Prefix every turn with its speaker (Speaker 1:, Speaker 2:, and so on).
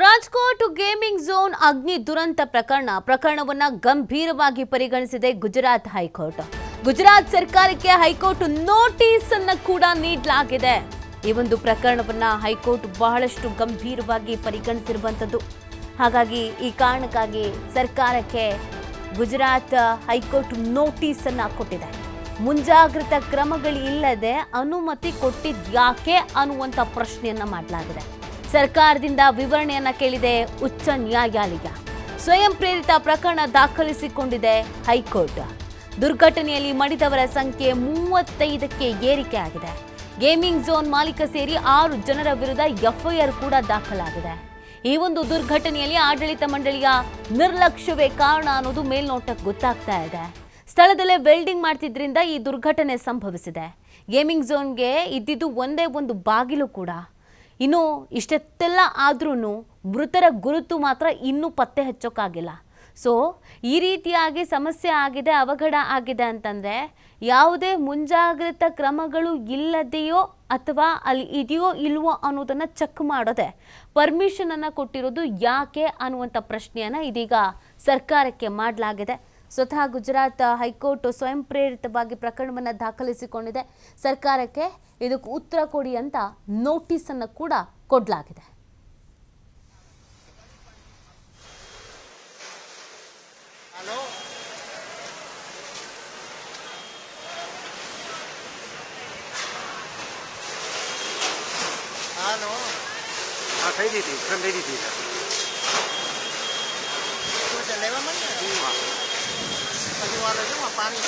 Speaker 1: Rajkot gaming zone ಅಗ್ನಿ ದುರಂತ ಪ್ರಕರಣವನ್ನು ಗಂಭೀರವಾಗಿ ಪರಿಗಣಿಸಿದೆ ಗುಜರಾತ್ ಹೈಕೋರ್ಟ್. ಗುಜರಾತ್ ಸರ್ಕಾರಕ್ಕೆ ಹೈಕೋರ್ಟ್ ನೋಟಿಸ್ ಅನ್ನು ಕೂಡ ನೀಡಲಾಗಿದೆ. ಈ ಒಂದು ಪ್ರಕರಣವನ್ನು ಹೈಕೋರ್ಟ್ ಬಹಳಷ್ಟು ಗಂಭೀರವಾಗಿ ಪರಿಗಣಿಸಿರುವಂತದ್ದು. ಹಾಗಾಗಿ ಈ ಕಾರಣಕ್ಕಾಗಿ ಸರ್ಕಾರಕ್ಕೆ ಗುಜರಾತ್ ಹೈಕೋರ್ಟ್ ನೋಟಿಸ್ ಅನ್ನು ಕೊಟ್ಟಿದೆ. ಮುಂಜಾಗ್ರತಾ ಕ್ರಮಗಳಿಲ್ಲದೆ ಅನುಮತಿ ಕೊಟ್ಟಿದ್ಯಾಕೆ ಅನ್ನುವಂಥ ಪ್ರಶ್ನೆಯನ್ನ ಮಾಡಲಾಗಿದೆ. ಸರ್ಕಾರದಿಂದ ವಿವರಣೆಯನ್ನ ಕೇಳಿದೆ ಉಚ್ಚ ನ್ಯಾಯಾಲಯ. ಸ್ವಯಂ ಪ್ರೇರಿತ ಪ್ರಕರಣ ದಾಖಲಿಸಿಕೊಂಡಿದೆ ಹೈಕೋರ್ಟ್. ದುರ್ಘಟನೆಯಲ್ಲಿ ಮಡಿದವರ ಸಂಖ್ಯೆ 35ಕ್ಕೆ ಏರಿಕೆ ಆಗಿದೆ. ಗೇಮಿಂಗ್ ಝೋನ್ ಮಾಲೀಕ ಸೇರಿ 6 ಜನರ ವಿರುದ್ಧ ಎಫ್ಐಆರ್ ಕೂಡ ದಾಖಲಾಗಿದೆ. ಈ ಒಂದು ದುರ್ಘಟನೆಯಲ್ಲಿ ಆಡಳಿತ ಮಂಡಳಿಯ ನಿರ್ಲಕ್ಷ್ಯವೇ ಕಾರಣ ಅನ್ನೋದು ಮೇಲ್ನೋಟಕ್ಕೆ ಗೊತ್ತಾಗ್ತಾ ಇದೆ. ಸ್ಥಳದಲ್ಲೇ ವೆಲ್ಡಿಂಗ್ ಮಾಡ್ತಿದ್ರಿಂದ ಈ ದುರ್ಘಟನೆ ಸಂಭವಿಸಿದೆ. ಗೇಮಿಂಗ್ ಝೋನ್ಗೆ ಇದ್ದಿದ್ದು ಒಂದೇ ಒಂದು ಬಾಗಿಲು ಕೂಡ. ಇನ್ನು ಇಷ್ಟೆಲ್ಲ ಆದ್ರೂ ಮೃತರ ಗುರುತು ಮಾತ್ರ ಇನ್ನೂ ಪತ್ತೆ ಹಚ್ಚೋಕ್ಕಾಗಿಲ್ಲ. ಸೊ ಈ ರೀತಿಯಾಗಿ ಸಮಸ್ಯೆ ಆಗಿದೆ, ಅವಘಡ ಆಗಿದೆ ಅಂತಂದರೆ ಯಾವುದೇ ಮುಂಜಾಗ್ರತಾ ಕ್ರಮಗಳು ಇಲ್ಲದೆಯೋ ಅಥವಾ ಅಲ್ಲಿ ಇದೆಯೋ ಇಲ್ವೋ ಅನ್ನೋದನ್ನು ಚೆಕ್ ಮಾಡೋದೆ ಪರ್ಮಿಷನನ್ನು ಕೊಟ್ಟಿರೋದು ಯಾಕೆ ಅನ್ನುವಂಥ ಪ್ರಶ್ನೆಯನ್ನು ಇದೀಗ ಸರ್ಕಾರಕ್ಕೆ ಮಾಡಲಾಗಿದೆ. ಸ್ವತಃ ಗುಜರಾತ್ ಹೈಕೋರ್ಟ್ ಸ್ವಯಂ ಪ್ರೇರಿತವಾಗಿ ಪ್ರಕರಣವನ್ನು ದಾಖಲಿಸಿಕೊಂಡಿದೆ. ಸರ್ಕಾರಕ್ಕೆ ಇದಕ್ಕೆ ಉತ್ತರ ಕೊಡಿ ಅಂತ ನೋಟಿಸನ್ನು ಕೂಡ ಕೊಡಲಾಗಿದೆ.
Speaker 2: पानी